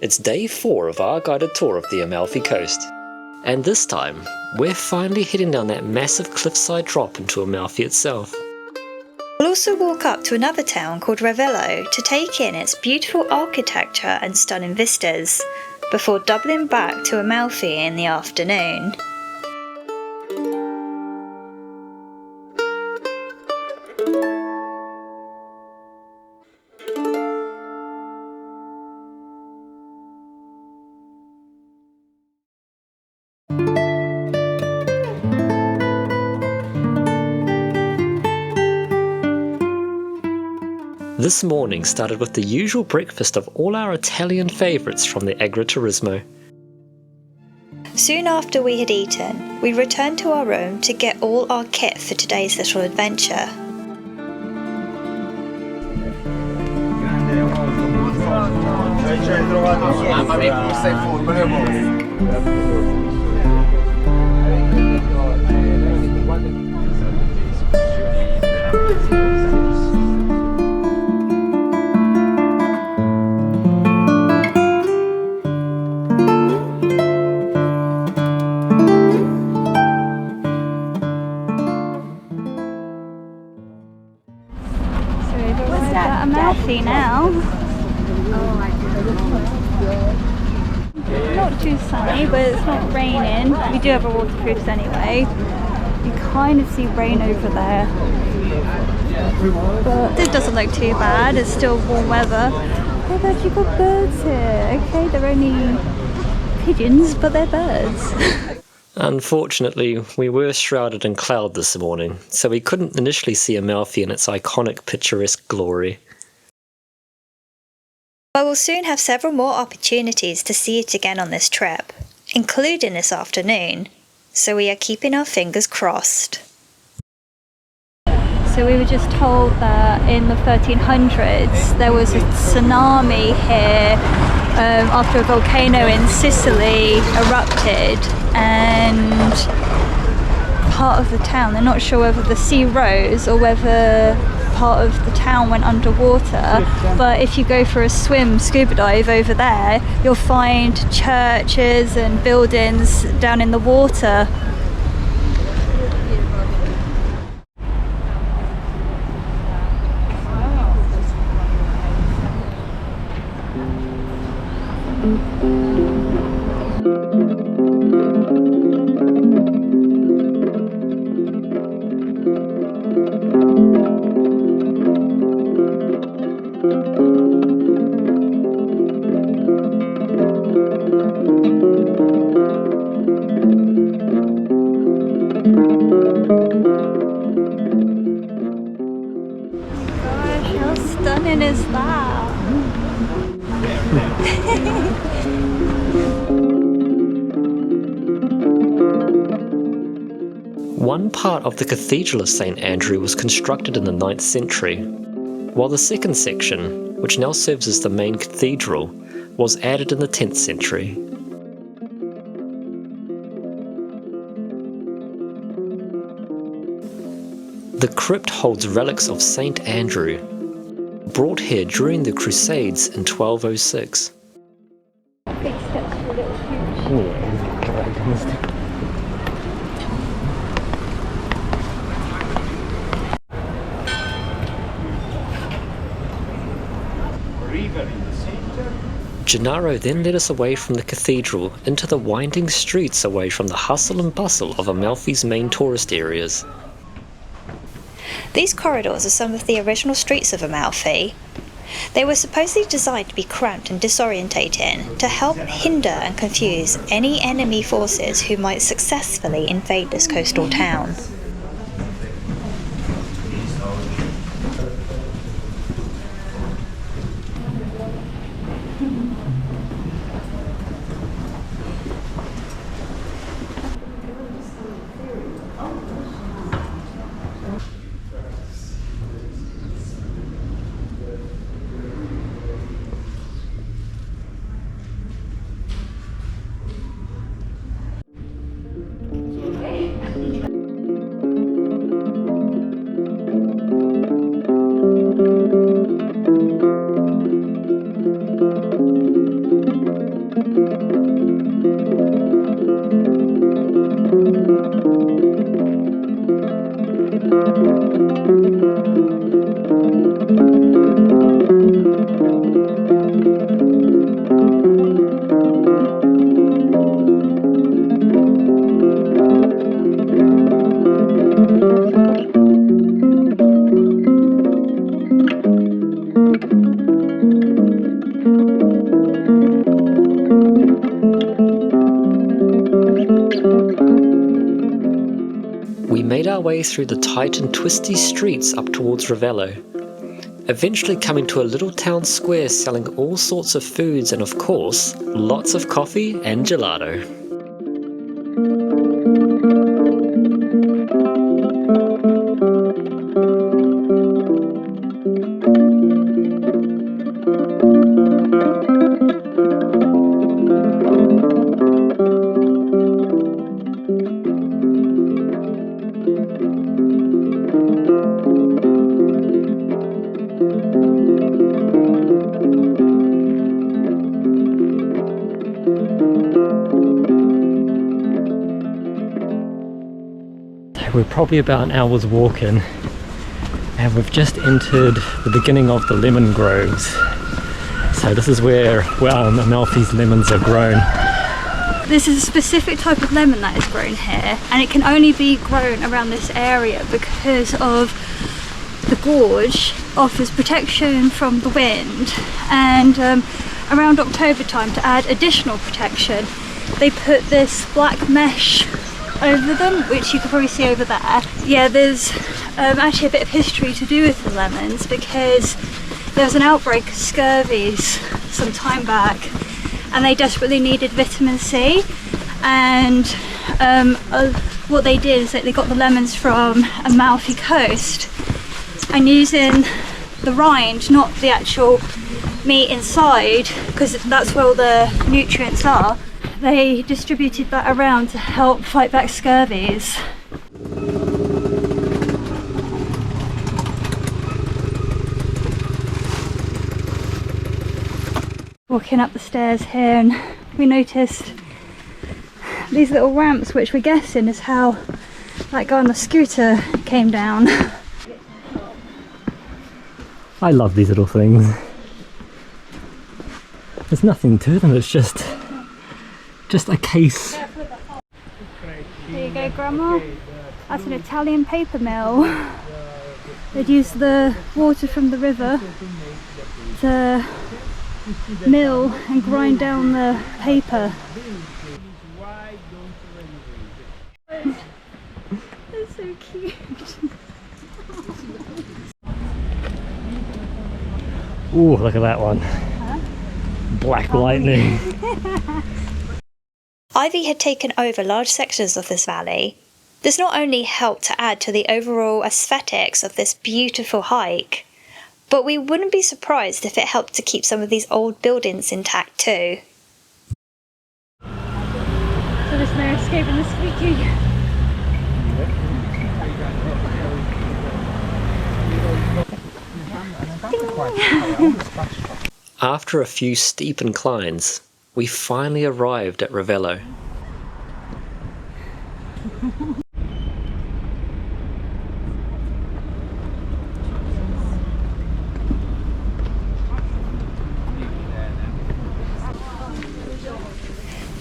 It's day 4 of our guided tour of the Amalfi Coast. And this time, we're finally heading down that massive cliffside drop into Amalfi itself. We'll also walk up to another town called Ravello to take in its beautiful architecture and stunning vistas, before doubling back to Amalfi in the afternoon. This morning started with the usual breakfast of all our Italian favourites from the agriturismo. Soon after we had eaten, we returned to our room to get all our kit for today's little adventure. Amalfi now. Not too sunny, but it's not raining. We do have our waterproofs anyway. You kind of see rain over there, but it doesn't look too bad. It's still warm weather. Oh, look, you've got birds here. Okay, they're only pigeons, but they're birds. Unfortunately, we were shrouded in cloud this morning, so we couldn't initially see Amalfi in its iconic picturesque glory. But we'll soon have several more opportunities to see it again on this trip, including this afternoon, so we are keeping our fingers crossed. So we were just told that in the 1300s there was a tsunami here after a volcano in Sicily erupted, and part of the town, they're not sure whether the sea rose or whether part of the town went underwater, but if you go for a scuba dive over there, you'll find churches and buildings down in the water. Gosh, how stunning is that? One part of the Cathedral of St Andrew was constructed in the 9th century, while the second section, which now serves as the main cathedral, was added in the 10th century. The crypt holds relics of St Andrew, brought here during the Crusades in 1206. Big steps for little future. Gennaro then led us away from the cathedral into the winding streets away from the hustle and bustle of Amalfi's main tourist areas. These corridors are some of the original streets of Amalfi. They were supposedly designed to be cramped and disorientating to help hinder and confuse any enemy forces who might successfully invade this coastal town. We made our way through the tight and twisty streets up towards Ravello, eventually coming to a little town square selling all sorts of foods and, of course, lots of coffee and gelato. We're probably about an hour's walk in, and we've just entered the beginning of the lemon groves. So this is where Amalfi's lemons are grown. This is a specific type of lemon that is grown here, and it can only be grown around this area because of the gorge offers protection from the wind, and around October time, to add additional protection, they put this black mesh over them, which you can probably see over there. Yeah, there's actually a bit of history to do with the lemons, because there was an outbreak of scurvy some time back, and they desperately needed vitamin C, and what they did is that they got the lemons from Amalfi Coast, and using the rind, not the actual meat inside, because that's where all the nutrients are, they distributed that around to help fight back scurvies. Walking up the stairs here, and we noticed these little ramps, which we're guessing is how that guy on the scooter came down. I love these little things. There's nothing to them, it's just a case. There you go, Grandma. That's an Italian paper mill. They'd use the water from the river to mill and grind down the paper. That's so cute. Ooh, look at that one. Huh? Black lightning. Ivy had taken over large sections of this valley. This not only helped to add to the overall aesthetics of this beautiful hike, but we wouldn't be surprised if it helped to keep some of these old buildings intact too. So there's no escaping the squeaky. After a few steep inclines, we finally arrived at Ravello.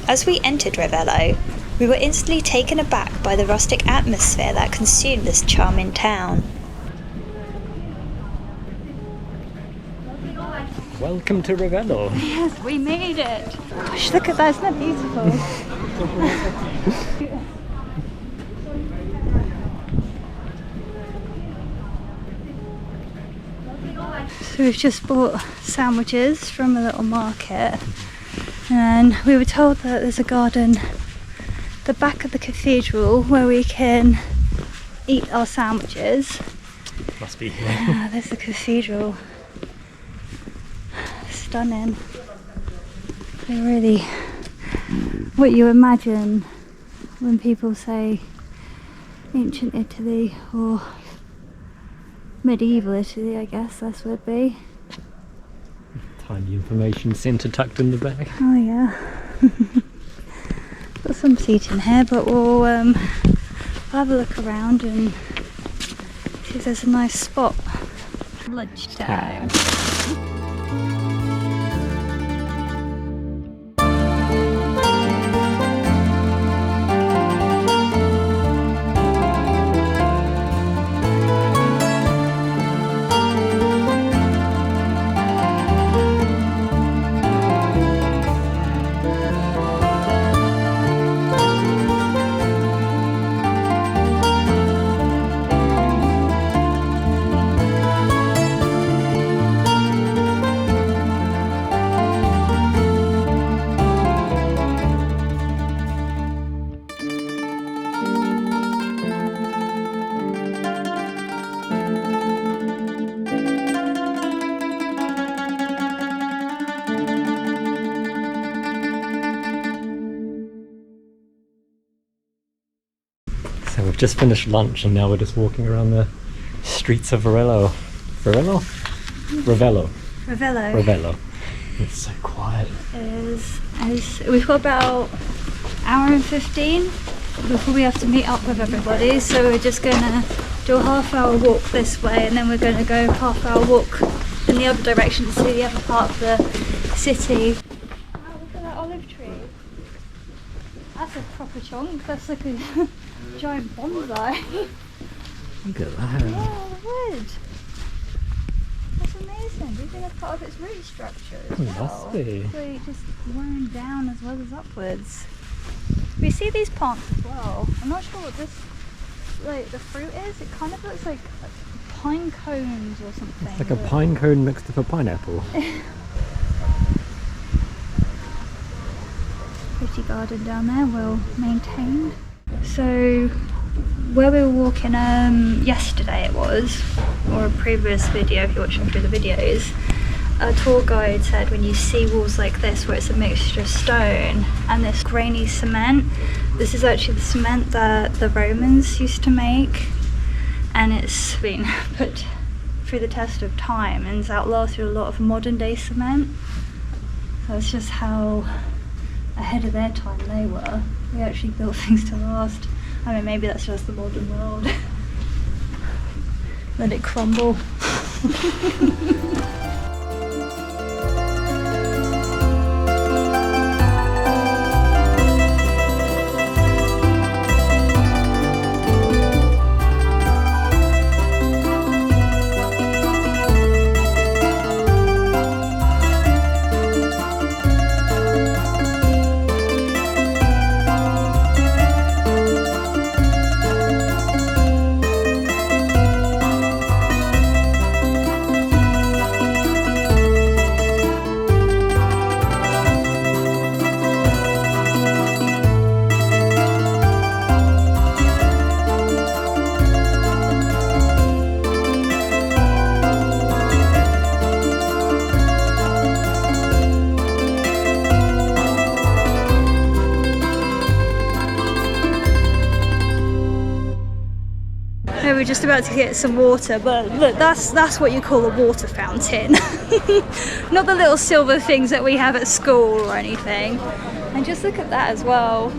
As we entered Ravello, we were instantly taken aback by the rustic atmosphere that consumed this charming town. Welcome to Revallo. Yes, we made it. Gosh, look at that, isn't that beautiful? So we've just bought sandwiches from a little market, and we were told that there's a garden at the back of the cathedral where we can eat our sandwiches. Must be here. There's the cathedral. Stunning. They're really what you imagine when people say ancient Italy or medieval Italy, I guess this would be. Tiny information centre tucked in the back. Oh yeah. Got some seating here, but we'll have a look around and See if there's a nice spot. Lunchtime. So we've just finished lunch and now we're just walking around the streets of Ravello. Ravello? Ravello. Revallo. Ravello. It's so quiet. We've got about an hour and 15 before we have to meet up with everybody, so we're just gonna do a half-hour walk this way and then we're gonna go half-hour walk in the other direction to see the other part of the city. Wow, look at that olive tree. That's a proper chunk. That's like a giant bonsai. Look at that. Yeah, the wood. That's amazing. Do you think that's part of its root structure as It well? must be. It's like just worn down as well as upwards. We see these plants as well. I'm not sure what this, like, the fruit is. It kind of looks like pine cones or something. It's like a pine cone mixed with a pineapple. Pretty garden down there, well maintained. So where we were walking yesterday it was, or a previous video if you're watching through the videos, a tour guide said when you see walls like this where it's a mixture of stone and this grainy cement, this is actually the cement that the Romans used to make, and it's been put through the test of time and it's outlasted a lot of modern day cement. So it's just how ahead of their time they were. They actually built things to last. I mean, maybe that's just the modern world. Let it crumble. We're just about to get some water, but look, that's what you call a water fountain. Not the little silver things that we have at school or anything. And just look at that as well.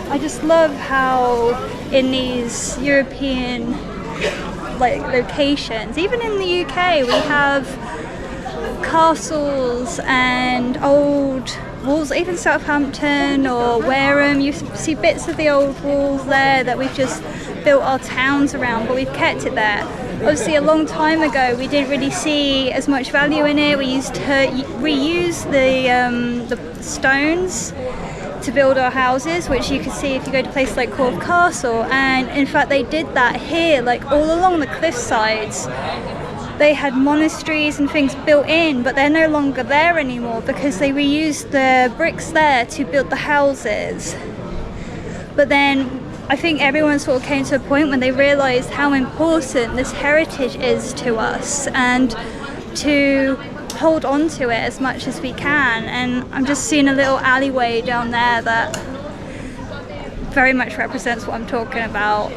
I just love how in these European locations, even in the UK, we have castles and old walls, even Southampton or Wareham. You see bits of the old walls there that we've just built our towns around, but we've kept it there. Obviously a long time ago we didn't really see as much value in it. We used to reuse the stones to build our houses, which you can see if you go to places like Corfe Castle, and in fact they did that here, like all along the cliff sides. They had monasteries and things built in, but they're no longer there anymore because they reused the bricks there to build the houses. But then I think everyone sort of came to a point when they realised how important this heritage is to us and to hold on to it as much as we can. And I'm just seeing a little alleyway down there that very much represents what I'm talking about.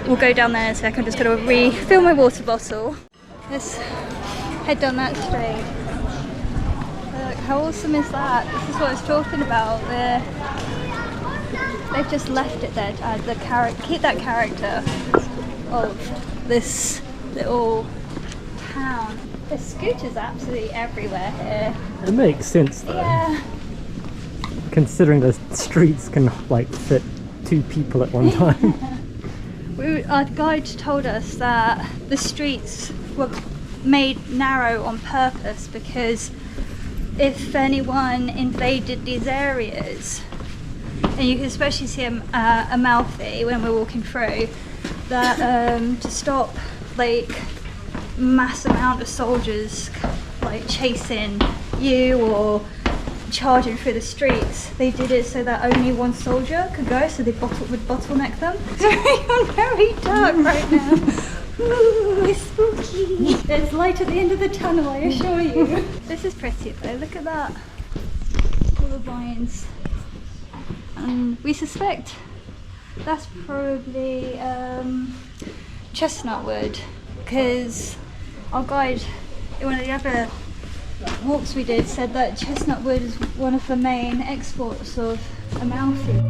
We'll go down there in a second. I'm just going to refill my water bottle. Let's head down that street. Look, how awesome is that? This is what I was talking about. They've just left it there to add the keep that character of this little town. There's scooters absolutely everywhere here. It makes sense though. Yeah. Considering the streets can like fit 2 people at one time. Our guide told us that the streets were made narrow on purpose because if anyone invaded these areas, and you can especially see Amalfi when we're walking through, that to stop like mass amount of soldiers like chasing you or charging through the streets, they did it so that only one soldier could go, so they would bottleneck them. It's very dark right now. Ooh, it's spooky. There's light at the end of the tunnel, I assure you. This is pretty though, look at that. All the vines. And we suspect that's probably chestnut wood, because our guide in one of the other walks we did said that chestnut wood is one of the main exports of Amalfi.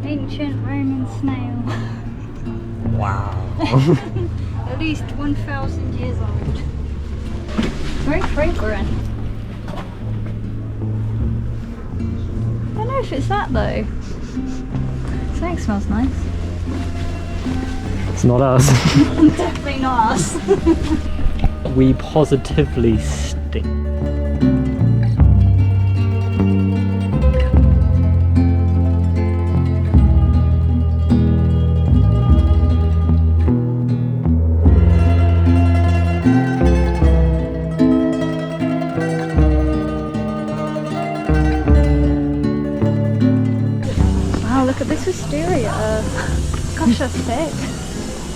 Ancient Roman snail. Wow. At least 1,000 years old. Very fragrant. I don't know if it's that though. Something smells nice. It's not us. Definitely not us. We positively stink. Wow, look at this wisteria. Gosh, that's thick.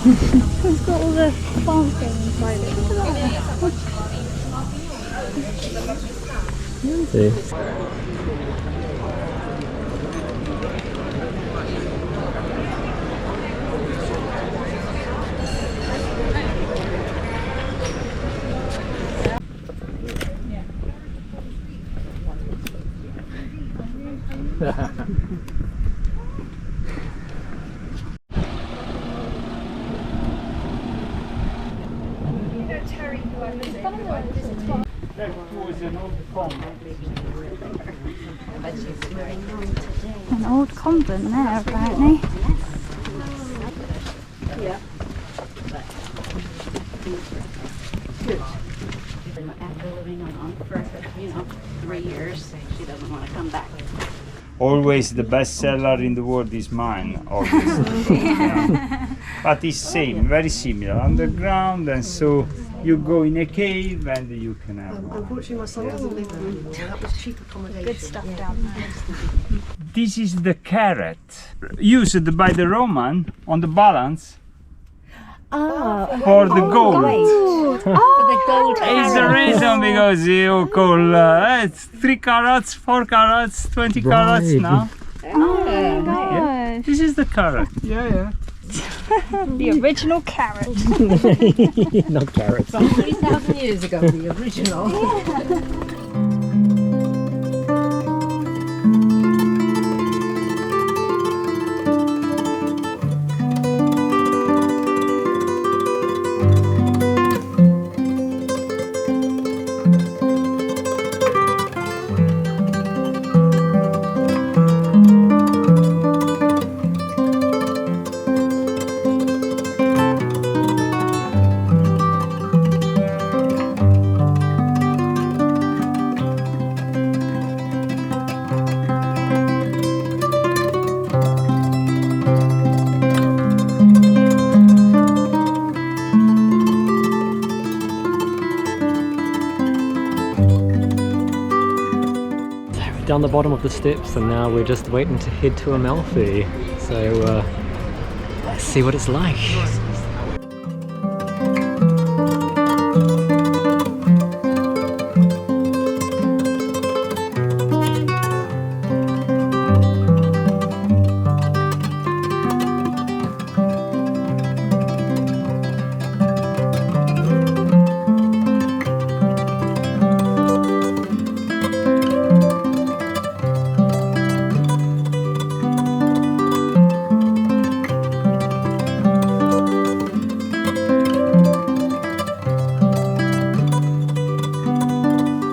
It's got all the plants going inside it. Look at that. An old convent there, apparently. Yeah. Good. After living on for 3 years, she doesn't want to come back. Always the best seller in the world is mine, obviously. But it's same, very similar, underground, and so you go in a cave and you can have one. Unfortunately, my son doesn't live there. That was cheap accommodation. Good stuff down there. This is the carrot used by the Roman on the balance for the gold. For the gold It's the reason because you call it's 3 carats, 4 carats, 20 carats now. Oh my gosh. This is the carrot. Yeah. The original carrot. Not carrots. 3,000 years ago, the original. down the bottom of the steps, and now we're just waiting to head to Amalfi. So let's see what it's like.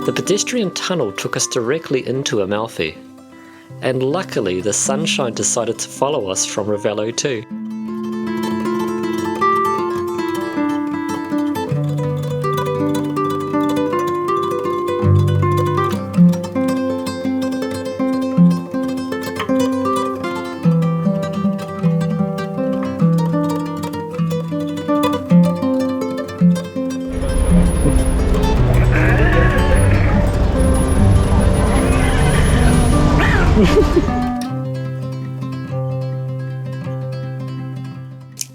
The pedestrian tunnel took us directly into Amalfi, and luckily the sunshine decided to follow us from Revallo too.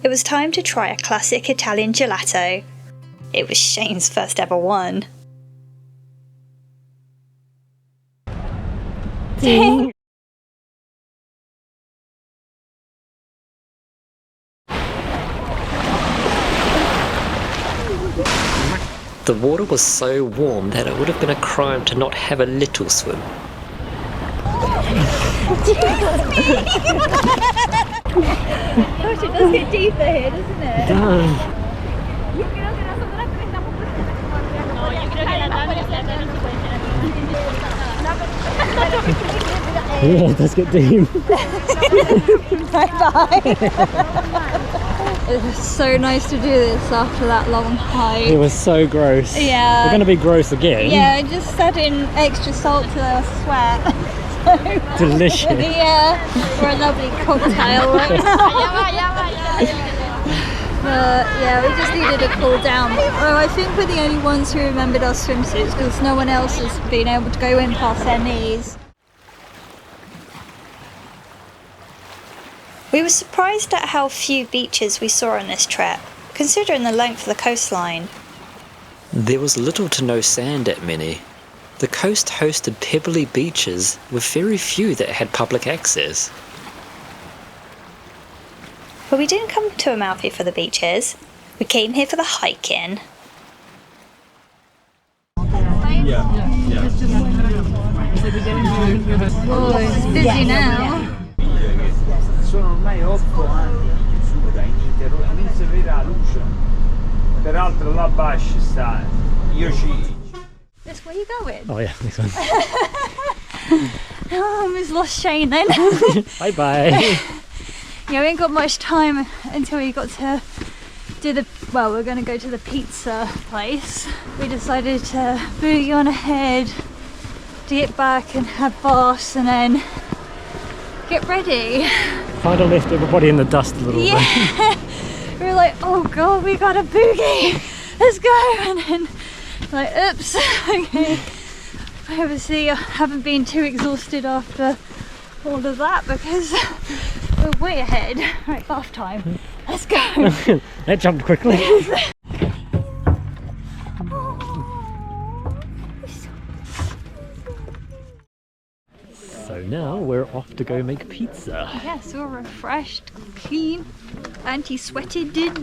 It was time to try a classic Italian gelato. It was Shane's first ever one. The water was so warm that it would have been a crime to not have a little swim. Gosh, it does get deeper here, doesn't it? Yeah, it does get deep. It was so nice to do this after that long hike. It was so gross. Yeah. We're going to be gross again. Yeah, I just adding extra salt to the sweat. Delicious. Yeah, for a lovely cocktail. Yeah, we just needed to cool down. Oh, I think we're the only ones who remembered our swimsuits because no one else has been able to go in past their knees. We were surprised at how few beaches we saw on this trip, considering the length of the coastline. There was little to no sand at many. The coast hosted pebbly beaches with very few that had public access. But we didn't come to Amalfi for the beaches. We came here for the hiking. Oh, it's busy now. Sono ormai 8 anni in chiusura, ininterrotta la luce. Peraltro là basso sta, io ci... This where you going? Oh yeah, this one. Oh, I almost lost Shane then. Bye bye. Yeah, we ain't got much time until we got to do the, well, we're going to go to the pizza place. We decided to boogie on ahead to get back and have baths and then get ready. Kind of left everybody in the dust a little bit. Yeah, we were like, oh god, we got a boogie, let's go, and then like, oops, okay. Obviously I haven't been too exhausted after all of that because we're way ahead. Right, bath time, let's go. That jumped quickly. So now we're off to go make pizza. Yes, we're refreshed, clean, anti-sweated, did.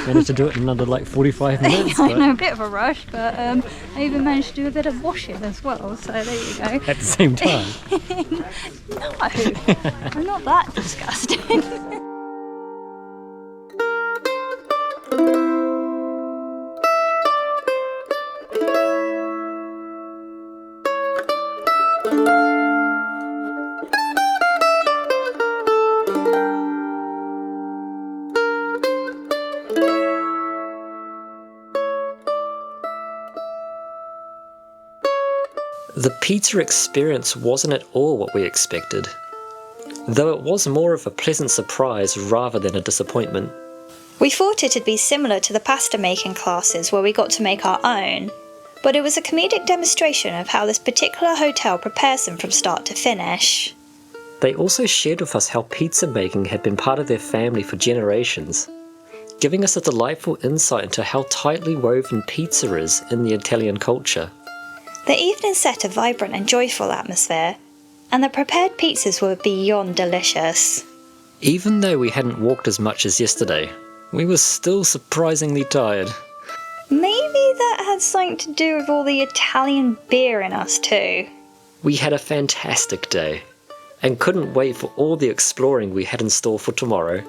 Managed to do it in under like 45 minutes. I know, a bit of a rush, but I even managed to do a bit of washing as well, so there you go. At the same time. No, I'm not that disgusting. The pizza experience wasn't at all what we expected, though it was more of a pleasant surprise rather than a disappointment. We thought it'd be similar to the pasta making classes where we got to make our own, but it was a comedic demonstration of how this particular hotel prepares them from start to finish. They also shared with us how pizza making had been part of their family for generations, giving us a delightful insight into how tightly woven pizza is in the Italian culture. The evening set a vibrant and joyful atmosphere, and the prepared pizzas were beyond delicious. Even though we hadn't walked as much as yesterday, we were still surprisingly tired. Maybe that had something to do with all the Italian beer in us too. We had a fantastic day, and couldn't wait for all the exploring we had in store for tomorrow.